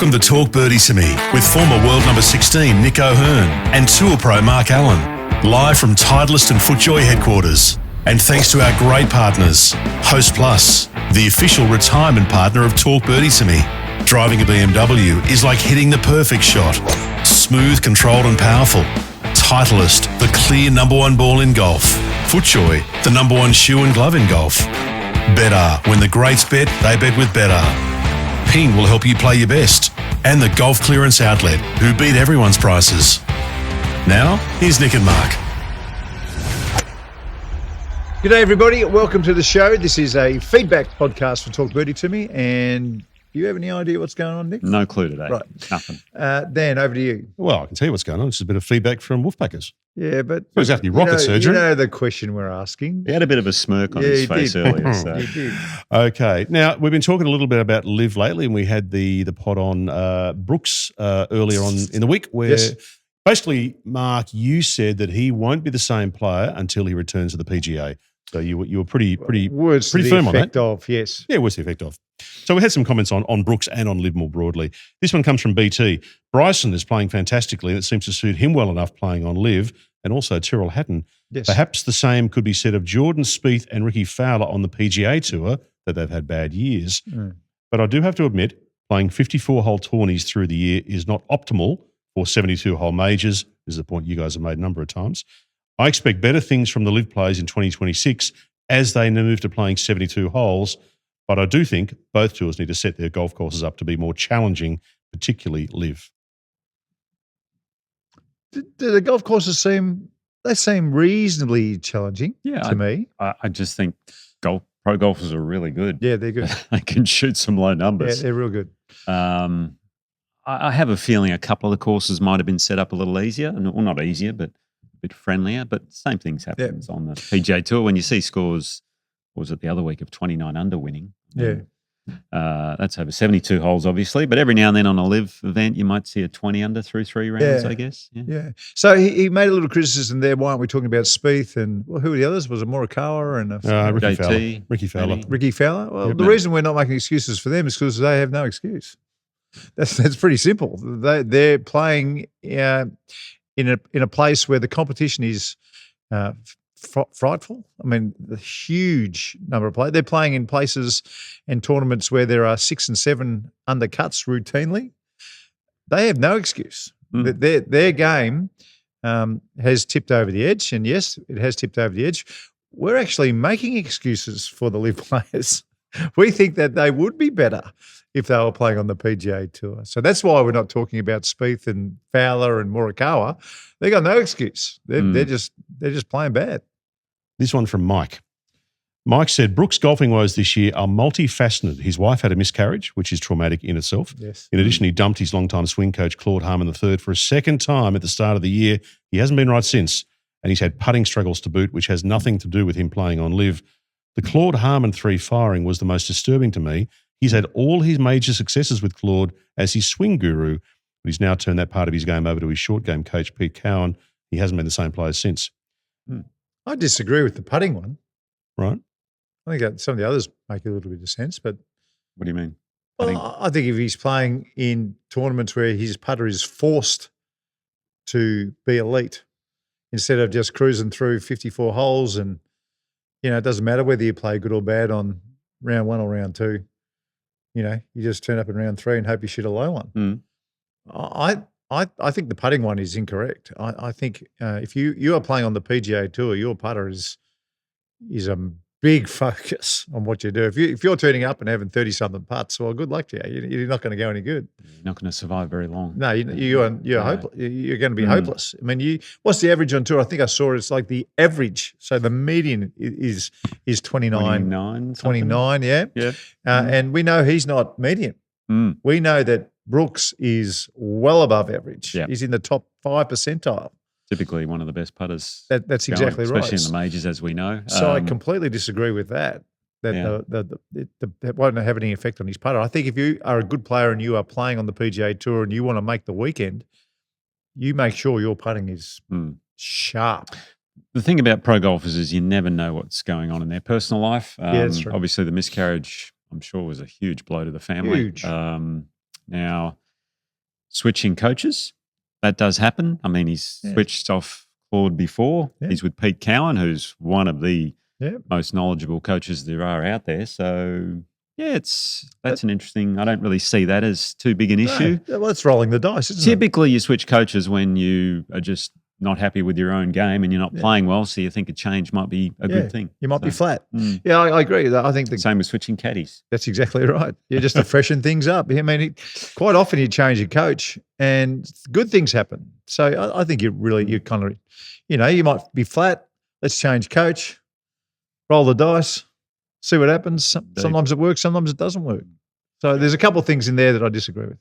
Welcome to Talk Birdie to Me with former world number 16 Nick O'Hearn and Tour Pro Mark Allen, live from Titleist and FootJoy headquarters. And thanks to our great partners, Host Plus, the official retirement partner of Talk Birdie to Me. Driving a BMW is like hitting the perfect shot. Smooth, controlled and powerful. Titleist, the clear number one ball in golf. FootJoy, the number one shoe and glove in golf. Better, when the greats bet, they bet with Better. Ping will help you play your best. And the Golf Clearance Outlet, who beat everyone's prices. Now, here's Nick and Mark. G'day everybody, welcome to the show. This is a feedback podcast for Talk Birdie to Me, and do you have any idea what's going on, Nick? No clue today. Right. Nothing. Dan, over to you. Well, I can tell you what's going on. This is a bit of feedback from wolfpackers. Yeah, but Well, exactly, rocket surgery. You know the question we're asking. He had a bit of a smirk on his face earlier. So. You did. Okay. Now, we've been talking a little bit about Liv lately, and we had the pod on Brooks earlier on in the week where basically, Mark, you said that he won't be the same player until he returns to the PGA. So you were pretty Words pretty to the firm on effect that. of, yes. Yeah, what's the effect of? So we had some comments on Brooks and on Liv more broadly. This one comes from BT. Bryson is playing fantastically, and it seems to suit him well enough playing on Liv, and also Tyrrell Hatton. Yes. Perhaps the same could be said of Jordan Spieth and Ricky Fowler on the PGA Tour, that they've had bad years. But I do have to admit, playing 54-hole tourneys through the year is not optimal for 72-hole majors. This is a point you guys have made a number of times. I expect better things from the Liv players in 2026 as they move to playing 72 holes, but I do think both tours need to set their golf courses up to be more challenging, particularly Liv. Do the golf courses seem reasonably challenging to me? I just think pro golfers are really good. Yeah, they're good. They can shoot some low numbers. Yeah, they're real good. I have a feeling a couple of the courses might have been set up a little easier. Well, not easier, but a bit friendlier. But same things happens on the PGA Tour. When you see scores, what was it the other week, of 29 under winning? Yeah. That's over 72 holes, obviously. But every now and then on a Liv event, you might see a 20 under through 3 rounds, I guess. Yeah. So he made a little criticism there. Why aren't we talking about Spieth and who were the others? Was it Morikawa and Ricky Fowler. Ricky Fowler? Well, the reason we're not making excuses for them is because they have no excuse. That's pretty simple. They're playing in a place where the competition is frightful. I mean, the huge number of players. They're playing in places and tournaments where there are 6 and 7 undercuts routinely. They have no excuse. Their game has tipped over the edge, and yes, it has tipped over the edge. We're actually making excuses for the Liv players. We think that they would be better if they were playing on the PGA Tour. So that's why we're not talking about Spieth and Fowler and Morikawa. They got no excuse. They're just playing bad. This one from Mike. Mike said, Brooks' golfing woes this year are multifaceted. His wife had a miscarriage, which is traumatic in itself. Yes. In addition, he dumped his longtime swing coach, Claude Harmon III, for a second time at the start of the year. He hasn't been right since, and he's had putting struggles to boot, which has nothing to do with him playing on Liv. The Claude Harmon III firing was the most disturbing to me. He's had all his major successes with Claude as his swing guru, but he's now turned that part of his game over to his short game coach, Pete Cowan. He hasn't been the same player since. I disagree with the putting one. Right. I think that some of the others make a little bit of sense, but What do you mean? I think if he's playing in tournaments where his putter is forced to be elite instead of just cruising through 54 holes and, it doesn't matter whether you play good or bad on round 1 or round 2. You just turn up in round 3 and hope you shoot a low one. I think the putting one is incorrect. I think if you are playing on the PGA Tour, your putter is a big focus on what you do. If you're turning up and having 30-something putts, well, good luck to you. You're not going to go any good. You're not going to survive very long. No, you're hopeless. You're going to be hopeless. I mean, what's the average on tour? I think I saw it's like the average. So the median is 29. 29, yeah. Yeah. And we know he's not median. We know that Brooks is well above average. Yeah. He's in the top 5 percentile. Typically one of the best putters. That's going, exactly right. especially in the majors, as we know. So I completely disagree with that. That won't have any effect on his putter. I think if you are a good player and you are playing on the PGA Tour and you want to make the weekend, you make sure your putting is sharp. The thing about pro golfers is you never know what's going on in their personal life. That's true. Obviously, the miscarriage, I'm sure, was a huge blow to the family. Huge. Now, switching coaches. That does happen. I mean, he's switched off Claude before. Yeah. He's with Pete Cowan, who's one of the Yeah. most knowledgeable coaches there are out there. So, yeah, that's an interesting. I don't really see that as too big an issue. No, well, it's rolling the dice, isn't Typically, you switch coaches when you are just not happy with your own game and you're not playing well, so you think a change might be a good thing. You might be flat. Yeah, I agree. I think same with switching caddies. That's exactly right. You're just to freshen things up. I mean, quite often you change your coach and good things happen. So I think you kind of, you might be flat. Let's change coach, roll the dice, see what happens. Sometimes it works, sometimes it doesn't work. So there's a couple of things in there that I disagree with.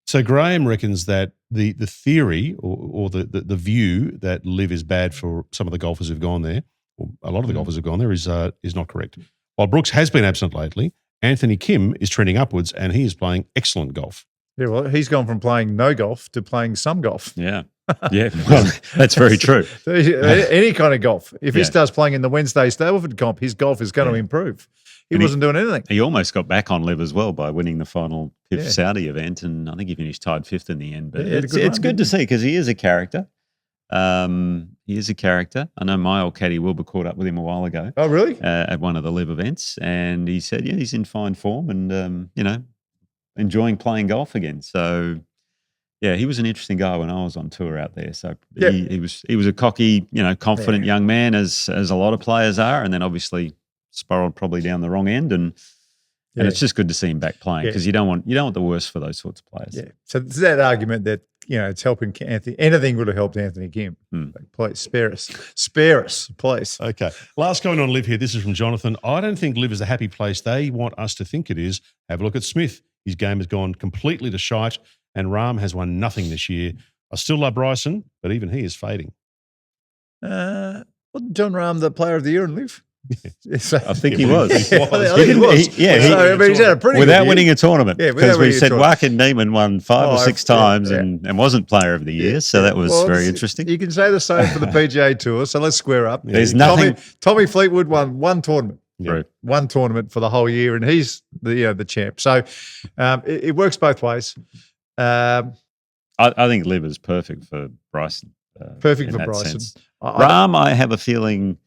So Graham reckons that the theory or the view that live is bad for some of the golfers who've gone there, or a lot of the golfers who've gone there, is not correct. While Brooks has been absent lately, Anthony Kim is trending upwards and he is playing excellent golf. Yeah, well, he's gone from playing no golf to playing some golf. Yeah. Yeah, well, that's very true. Any kind of golf. If he starts playing in the Wednesday Stableford comp, his golf is going to improve. He wasn't doing anything. He almost got back on live as well by winning the final PIF Saudi event, and I think he finished tied fifth in the end. But it's good to see because he is a character. I know my old caddy Wilbur caught up with him a while ago. Oh, really? At one of the live events, and he said, he's in fine form and, enjoying playing golf again. So, yeah, he was an interesting guy when I was on tour out there. So he was a cocky, confident young man, as a lot of players are, and then obviously spiraled probably down the wrong end, and it's just good to see him back playing because you don't want the worst for those sorts of players. Yeah. So there's that argument that it's helping Anthony. Anything would have helped Anthony Kim. Please spare us, please. Okay. Last comment on live here. This is from Jonathan. I don't think live is a happy place they want us to think it is. Have a look at Smith. His game has gone completely to shite, and Rahm has won nothing this year. I still love Bryson, but even he is fading. Wasn't John Rahm the player of the year in live? I think he was. He's had a pretty without winning a tournament. Because we said Joaquin Neiman won 5 or 6 times and wasn't player of the year. So that was very interesting. You can say the same for the PGA Tour. So let's square up. There's nothing. Tommy Fleetwood won one tournament. Right. One tournament for the whole year, and he's the champ. So it works both ways. I think live is perfect for Bryson. Perfect for Bryson. Rahm, I have a feeling.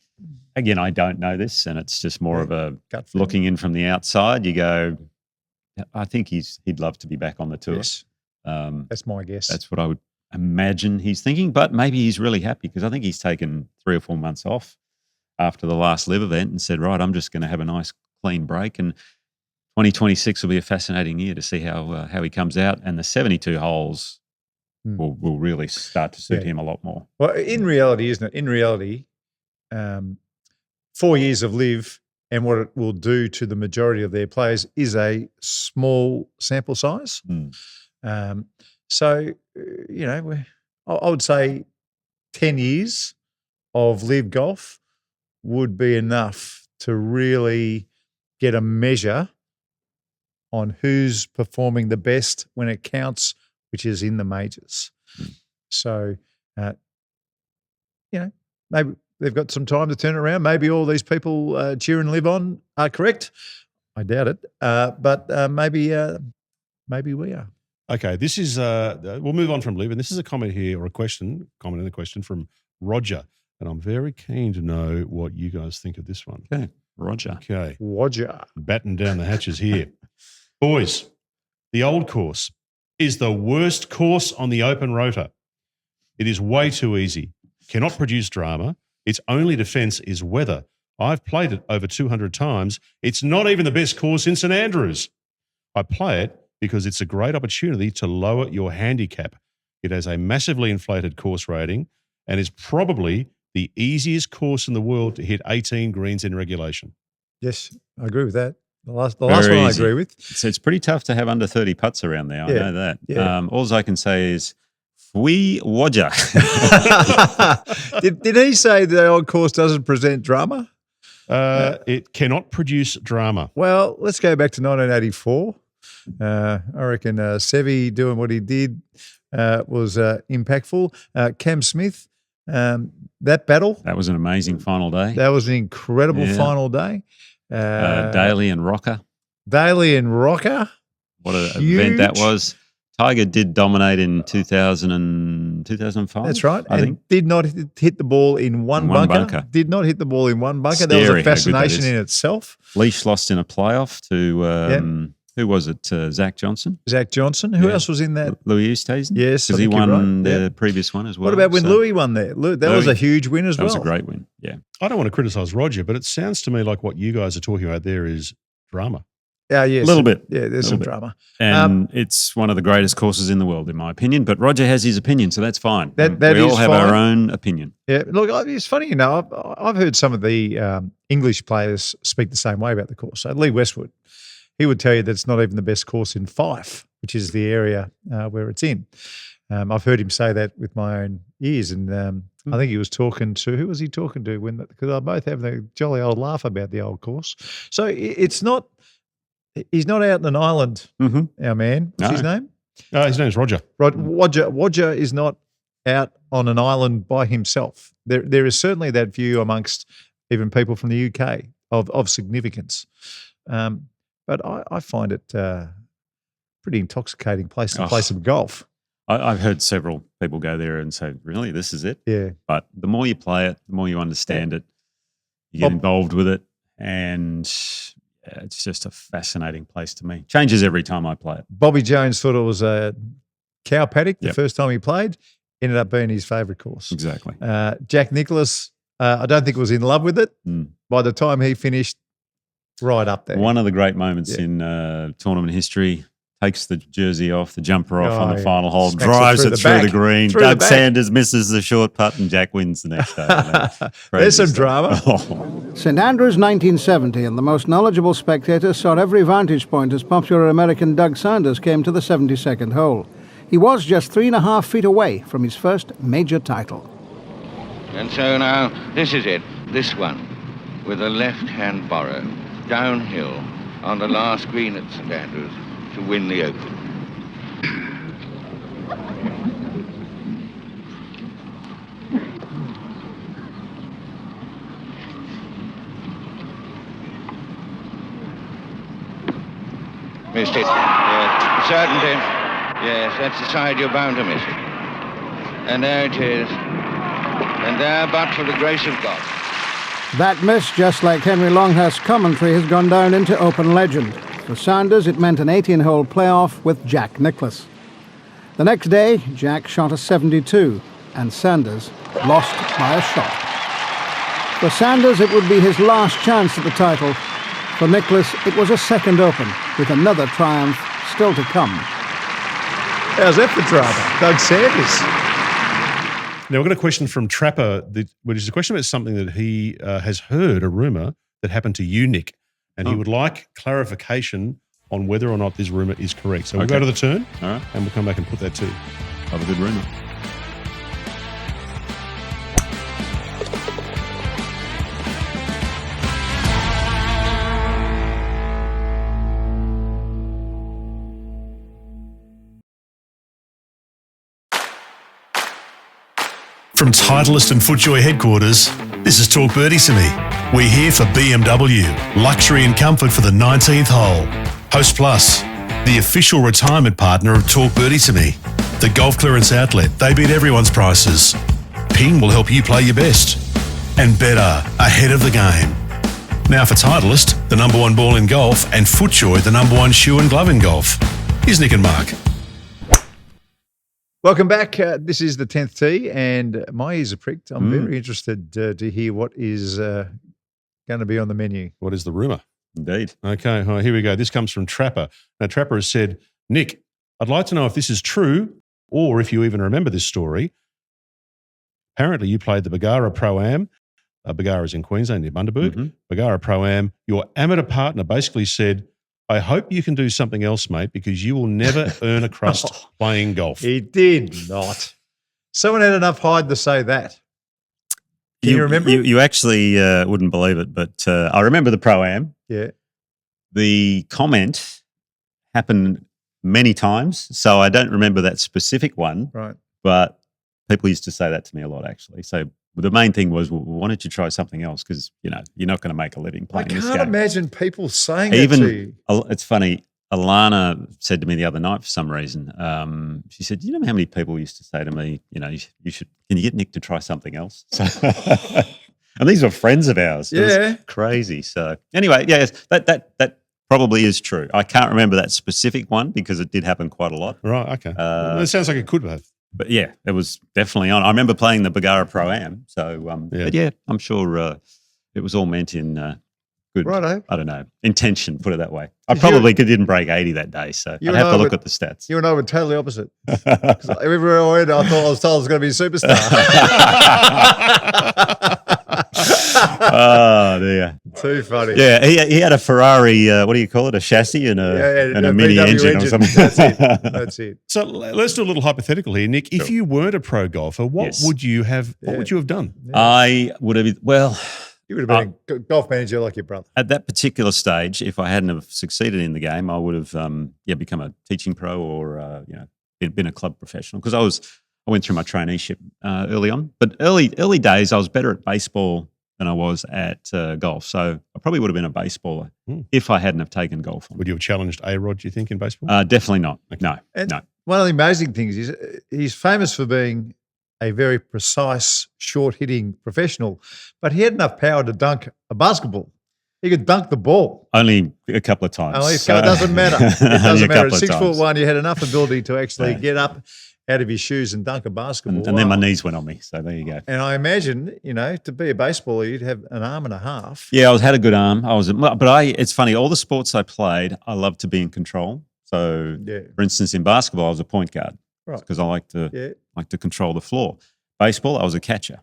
Again, I don't know this, and it's just more of a looking in from the outside. You go, I think he'd love to be back on the tour. Yes. That's my guess. That's what I would imagine he's thinking, but maybe he's really happy because I think he's taken 3 or 4 months off after the last live event and said, right, I'm just going to have a nice clean break, and 2026 will be a fascinating year to see how he comes out, and the 72 holes will really start to suit him a lot more. Well, in reality, isn't it? In reality, 4 years of live and what it will do to the majority of their players is a small sample size. So, I would say 10 years of live golf would be enough to really get a measure on who's performing the best when it counts, which is in the majors. So, maybe they've got some time to turn it around. Maybe all these people cheering live on are correct. I doubt it. But maybe we are. Okay, this is we'll move on from live, and this is a comment here or comment in the question from Roger, and I'm very keen to know what you guys think of this one. Okay, Roger. Okay, Roger, batten down the hatches here, boys. The old course is the worst course on the open Rota. It is way too easy. Cannot produce drama. Its only defence is weather. I've played it over 200 times. It's not even the best course in St Andrews. I play it because it's a great opportunity to lower your handicap. It has a massively inflated course rating and is probably the easiest course in the world to hit 18 greens in regulation. Yes, I agree with that. The last one I agree with. So it's pretty tough to have under 30 putts around there. I know that. Yeah. All I can say is, Fui Roger. Did he say the old course doesn't present drama? It cannot produce drama. Well, let's go back to 1984. I reckon Seve doing what he did was impactful. Cam Smith, that battle. That was an amazing final day. That was an incredible final day. Daly and Rocker. Daly and Rocker. What an event that was. Tiger did dominate in 2005. That's right. I think. Did not hit the ball in one bunker. Did not hit the ball in one bunker. That was a fascination in itself. Leash lost in a playoff to who was it? Zach Johnson. Zach Johnson. Who else was in that? Louis Oosthuizen. Yes, because he won the previous one as well. What about when Louis won there? That was a huge win as well. That was a great win. Yeah. I don't want to criticise Roger, but it sounds to me like what you guys are talking about there is drama. Yes. A little bit. Yeah, there's some drama. And it's one of the greatest courses in the world, in my opinion. But Roger has his opinion, so that's fine. We all have our own opinion. Yeah, look, it's funny, I've heard some of the English players speak the same way about the course. So Lee Westwood, he would tell you that it's not even the best course in Fife, which is the area where it's in. I've heard him say that with my own ears, and I think he was talking to, who was he talking to? Because I both have a jolly old laugh about the old course. So it's not. He's not out on an island, our man. What's his name? His name's Roger. Roger is not out on an island by himself. There is certainly that view amongst even people from the UK of significance. But I find it pretty intoxicating place to play some golf. I've heard several people go there and say, really, this is it? Yeah. But the more you play it, the more you understand it, you get involved with it, and it's just a fascinating place to me. Changes every time I play it. Bobby Jones thought it was a cow paddock the first time he played. Ended up being his favourite course. Exactly. Jack Nicklaus, I don't think was in love with it. By the time he finished, right up there. One of the great moments in tournament history. Takes the jersey off, the jumper off on the final hole, drives it through the green. Doug Sanders misses the short putt, and Jack wins the next day. There's some drama. St Andrews 1970, and the most knowledgeable spectators saw every vantage point as popular American Doug Sanders came to the 72nd hole. He was just 3.5 feet away from his first major title. And so now, this is it, this one, with a left-hand borrow, downhill, on the last green at St Andrews, to win the Open. Missed it. Yes, certainty. Yes, that's the side you're bound to miss it. And there it is. And there, but for the grace of God. That miss, just like Henry Longhurst's commentary, has gone down into open legend. For Sanders, it meant an 18-hole playoff with Jack Nicklaus. The next day, Jack shot a 72, and Sanders lost by a shot. For Sanders, it would be his last chance at the title. For Nicklaus, it was a second Open, with another triumph still to come. How's that for drama? Doug Sanders. Now, we've got a question from Trapper, which is a question about something that he has heard, a rumour that happened to you, Nick. And he would like clarification on whether or not this rumour is correct. So we'll go to the turn, and we'll come back and put that to you. Have a good rumour. From Titleist and FootJoy headquarters, this is Talk Birdie to me. We're here for BMW, luxury and comfort for the 19th hole. Host Plus, the official retirement partner of Talk Birdie to me. The golf clearance outlet, they beat everyone's prices. Ping will help you play your best. And better, ahead of the game. Now for Titleist, the #1 ball in golf, and FootJoy, the #1 shoe and glove in golf. Here's Nick and Mark. Welcome back. This is the 10th tee, and my ears are pricked. I'm very interested to hear what is going to be on the menu. What is the rumour? Indeed. Okay, here we go. This comes from Trapper. Now, Trapper has said, Nick, I'd like to know if this is true or if you even remember this story. Apparently, you played the Bargara Pro-Am. Bargara is in Queensland near Bundaberg. Bargara Pro-Am. Your amateur partner basically said, I hope you can do something else, mate, because you will never earn a crust playing golf. He did not. Someone had enough hide to say that. Can you remember? You actually wouldn't believe it, but I remember the Pro-Am. Yeah. The comment happened many times, so I don't remember that specific one. Right. But people used to say that to me a lot, actually. So the main thing was, well, why don't you try something else? Because, you're not going to make a living playing this game. I can't imagine people saying that to you. It's funny, Alana said to me the other night for some reason, she said, "Do you know how many people used to say to me, you should, can you get Nick to try something else?" So, and these were friends of ours. It was crazy. So anyway, yes, that probably is true. I can't remember that specific one because it did happen quite a lot. Right, okay. It sounds like it could have. But yeah, it was definitely on. I remember playing the Bargara Pro-Am. So, but yeah, I'm sure it was all meant in good, Righto. I don't know, intention, put it that way. I probably didn't break 80 that day, so I'd have to look at the stats. You and I were totally opposite. 'Cause everywhere I went, I thought I was told I was going to be a superstar. Oh, dear. Too funny. Yeah, he had a Ferrari, what do you call it, a chassis and a mini engine or something. That's it. So let's do a little hypothetical here, Nick. If you weren't a pro golfer, what would you have? What would you have done? I would have, you would have been a golf manager like your brother. At that particular stage, if I hadn't have succeeded in the game, I would have become a teaching pro or been a club professional because I went through my traineeship early on. But early days, I was better at baseball than I was at golf. So I probably would have been a baseballer if I hadn't have taken golf on. Would you have challenged A-Rod, do you think, in baseball? Definitely not. Okay. No. One of the amazing things is he's famous for being a very precise, short-hitting professional, but he had enough power to dunk a basketball. He could dunk the ball. Only a couple of times. It doesn't matter. It doesn't matter. At 6'1", you had enough ability to actually get up out of your shoes and dunk a basketball. And then my knees went on me, so there you go. And I imagine, to be a baseballer, you'd have an arm and a half. Yeah, I had a good arm. It's funny, all the sports I played, I loved to be in control. So, for instance, in basketball, I was a point guard because I like to control the floor. Baseball, I was a catcher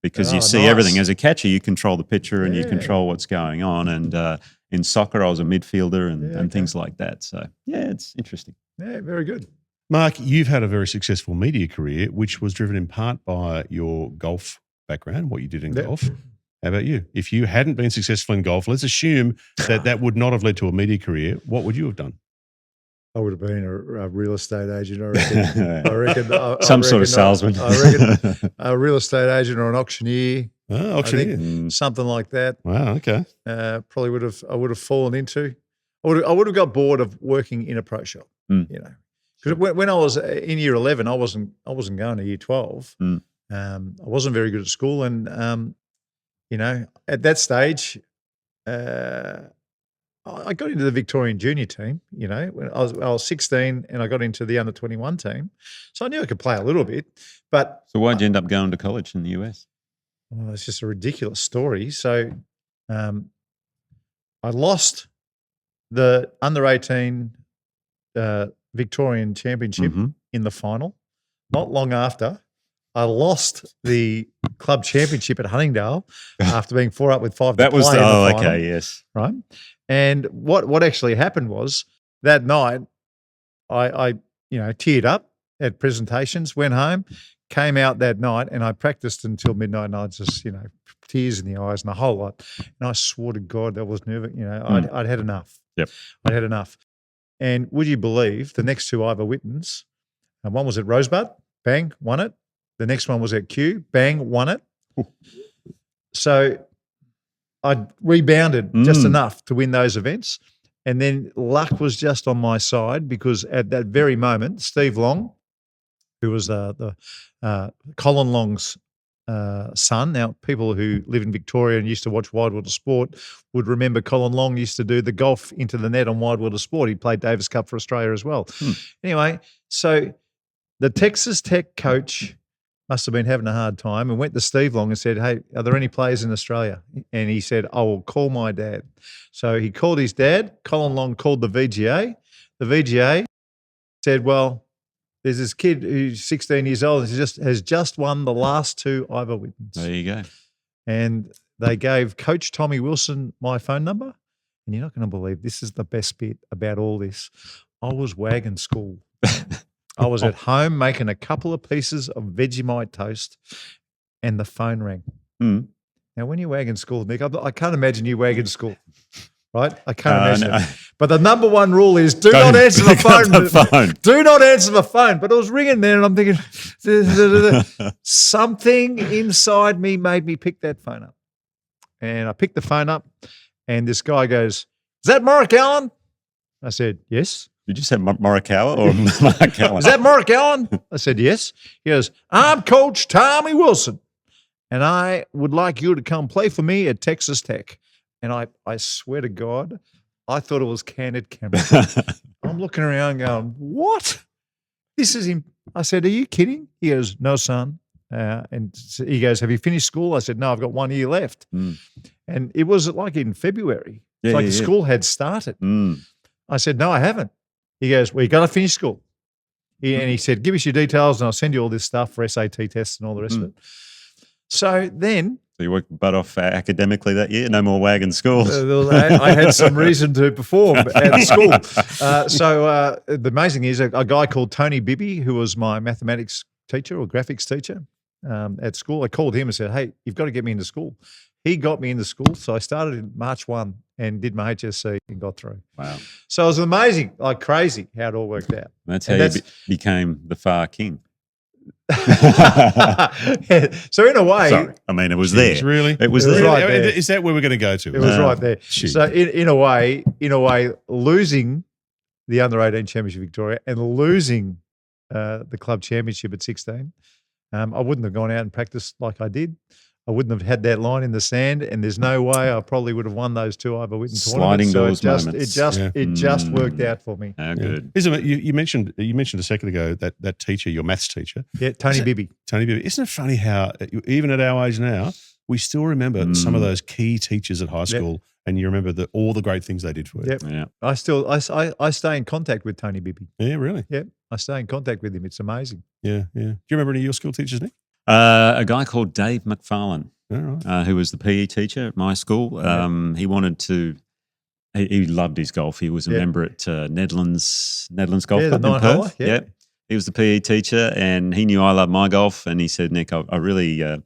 because you see everything. As a catcher, you control the pitcher and you control what's going on. And in soccer, I was a midfielder and things like that. So, yeah, it's interesting. Yeah, very good. Mark, you've had a very successful media career, which was driven in part by your golf background, what you did in golf. How about you? If you hadn't been successful in golf, let's assume that would not have led to a media career. What would you have done? I would have been a real estate agent, I reckon. Some sort of salesman. I reckon a real estate agent or an auctioneer. Oh, auctioneer. Something like that. Wow, okay. Probably I would have fallen into. I would have got bored of working in a pro shop, Because when I was in year 11, I wasn't going to year 12. I wasn't very good at school, and at that stage, I got into the Victorian junior team. When I was 16, and I got into the under 21 team, so I knew I could play a little bit. But so why'd you end up going to college in the US? Well, it's just a ridiculous story. So, I lost the under 18 Victorian Championship in the final. Not long after, I lost the club championship at Huntingdale after being 4 up with 5 to play in the final, okay, yes. Right? And what actually happened was that night I teared up at presentations, went home, came out that night, and I practiced until midnight, and I just, tears in the eyes and the whole lot. And I swore to God I was nervous. I'd had enough. Yep. I'd had enough. And would you believe the next two Ivor Whittons, one was at Rosebud, bang, won it. The next one was at Kew, bang, won it. So I rebounded just enough to win those events. And then luck was just on my side because at that very moment, Steve Long, who was the Colin Long's son. Now, people who live in Victoria and used to watch Widewater Sport would remember Colin Long used to do the golf into the net on Widewater Sport. He played Davis Cup for Australia as well. Anyway, so the Texas Tech coach must have been having a hard time and went to Steve Long and said, "Hey, are there any players in Australia?" And he said, "I will call my dad." So he called his dad. Colin Long called the VGA. The VGA said, "Well, there's this kid who's 16 years old and has just won the last two Ivor Whittons." There you go. And they gave Coach Tommy Wilson my phone number. And you're not going to believe this is the best bit about all this. I was wagging school. I was at home making a couple of pieces of Vegemite toast and the phone rang. Now, when you wag in school, Nick, I can't imagine you wag in school, right? I can't imagine it. But the number one rule is do not answer the phone. Do not answer the phone. But it was ringing there and I'm thinking, something inside me made me pick that phone up. And I picked the phone up and this guy goes, "Is that Mark Allen?" I said, yes. Did you say Morikawa or Mark Allen? Is that Mark Allen? I said, yes. He goes, I'm Coach Tommy Wilson, and I would like you to come play for me at Texas Tech. And I swear to God, I thought it was candid camera. I'm looking around going, what? This is him. I said, are you kidding? He goes, no, son. And he goes, have you finished school? I said, no, I've got 1 year left. And it was like in February. It's like the school had started. I said, no, I haven't. He goes, well, you got to finish school. And he said, give us your details and I'll send you all this stuff for SAT tests and all the rest of it. So then. So you worked butt off academically that year? No more wagging schools? I had some reason to perform at school. So the amazing is a guy called Tony Bibby, who was my mathematics teacher or graphics teacher at school. I called him and said, hey, you've got to get me into school. He got me into school. So I started in March 1 and did my HSC and got through. Wow. So it was amazing, like crazy how it all worked out. That's how you became the far king. So in a way, sorry, I mean it was there. Really, it was there. there. Right there. Is that where we're going to go to? It was right there. Shoot. So in a way, losing the under-18 championship Victoria and losing the club championship at 16, I wouldn't have gone out and practiced like I did. I wouldn't have had that line in the sand, and there's no way I probably would have won those two Ivor Witten sliding tournaments. doors moments. It just worked out for me. Oh, good. Isn't it? You mentioned a second ago that teacher, your maths teacher. Yeah, Tony Bibby. Tony Bibby. Isn't it funny how even at our age now, we still remember some of those key teachers at high school, and you remember all the great things they did for you. Yep. Yeah. I stay in contact with Tony Bibby. Yeah, really. Yep. I stay in contact with him. It's amazing. Yeah, yeah. Do you remember any of your school teachers, Nick? A guy called Dave McFarlane. All right. Who was the PE teacher at my school. He wanted to. He loved his golf. He was a member at Nedlands Golf Club in Perth. Yeah, he was the PE teacher, and he knew I loved my golf. And he said, "Nick, I really, I'd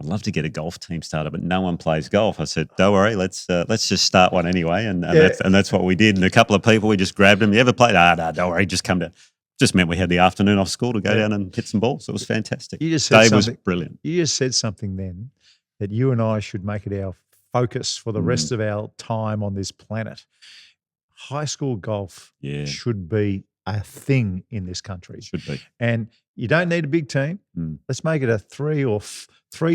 love to get a golf team started, but no one plays golf." I said, "Don't worry, let's just start one anyway." And that's what we did. And a couple of people, we just grabbed them. You ever played? No, don't worry, just come down. Just meant we had the afternoon off school to go down and hit some balls. It was fantastic. Dave was brilliant. You just said something then that you and I should make it our focus for the rest of our time on this planet. High school golf should be a thing in this country. Should be. And you don't need a big team. Let's make it a three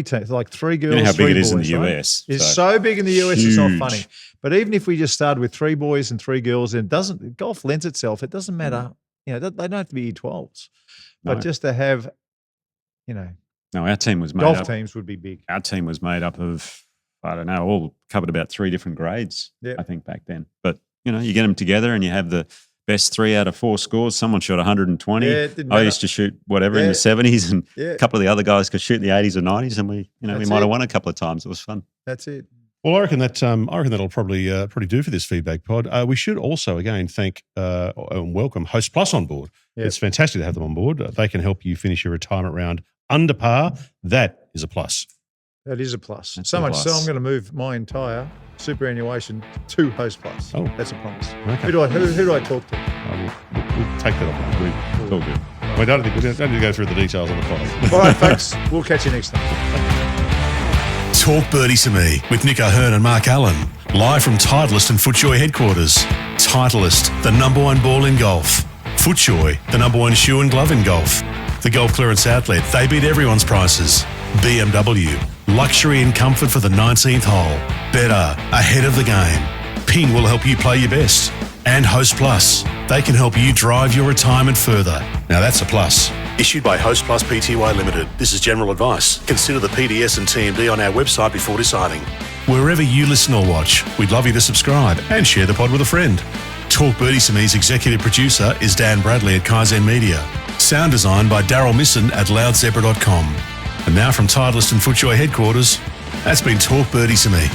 teams, like 3 girls, you know how 3 big it boys, is in the right? US. It's so big in the US, it's not huge. funny. But even if we just started with 3 boys and 3 girls, and golf lends itself, it doesn't matter. They don't have to be E12s. But just to have, No, our team was made golf up. teams would be big. Our team was made up of, I don't know, all covered about 3 different grades, I think, back then. But, you get them together and you have the best 3 out of 4 scores. Someone shot 120. Yeah, it didn't I matter. used to shoot whatever in the 70s, and a couple of the other guys could shoot in the 80s or 90s, and we might have won a couple of times. It was fun. That's it. Well, I reckon that'll probably do for this feedback pod. We should also again thank and welcome Host Plus on board. Yep. It's fantastic to have them on board. They can help you finish your retirement round under par. That is a plus. That is a plus. That's So a much plus. so I'm going to move my entire superannuation to Host Plus. Oh. That's a promise. Okay. Who do I talk to? We'll take that off. It's all good. We don't need to go through the details on the pod. All right, folks. We'll catch you next time. Talk Birdie to Me with Nick O'Hearn and Mark Allen. Live from Titleist and FootJoy headquarters. Titleist, the #1 ball in golf. FootJoy, the #1 shoe and glove in golf. The Golf Clearance Outlet, they beat everyone's prices. BMW, luxury and comfort for the 19th hole. Better, ahead of the game. Ping will help you play your best. And Host Plus, they can help you drive your retirement further. Now that's a plus. Issued by Host Plus Pty Limited. This is general advice. Consider the PDS and TMD on our website before deciding. Wherever you listen or watch, we'd love you to subscribe and share the pod with a friend. Talk Birdie to Me's executive producer is Dan Bradley at Kaizen Media. Sound design by Daryl Misson at loudzebra.com. And now from Titleist and FootJoy headquarters, that's been Talk Birdie to Me.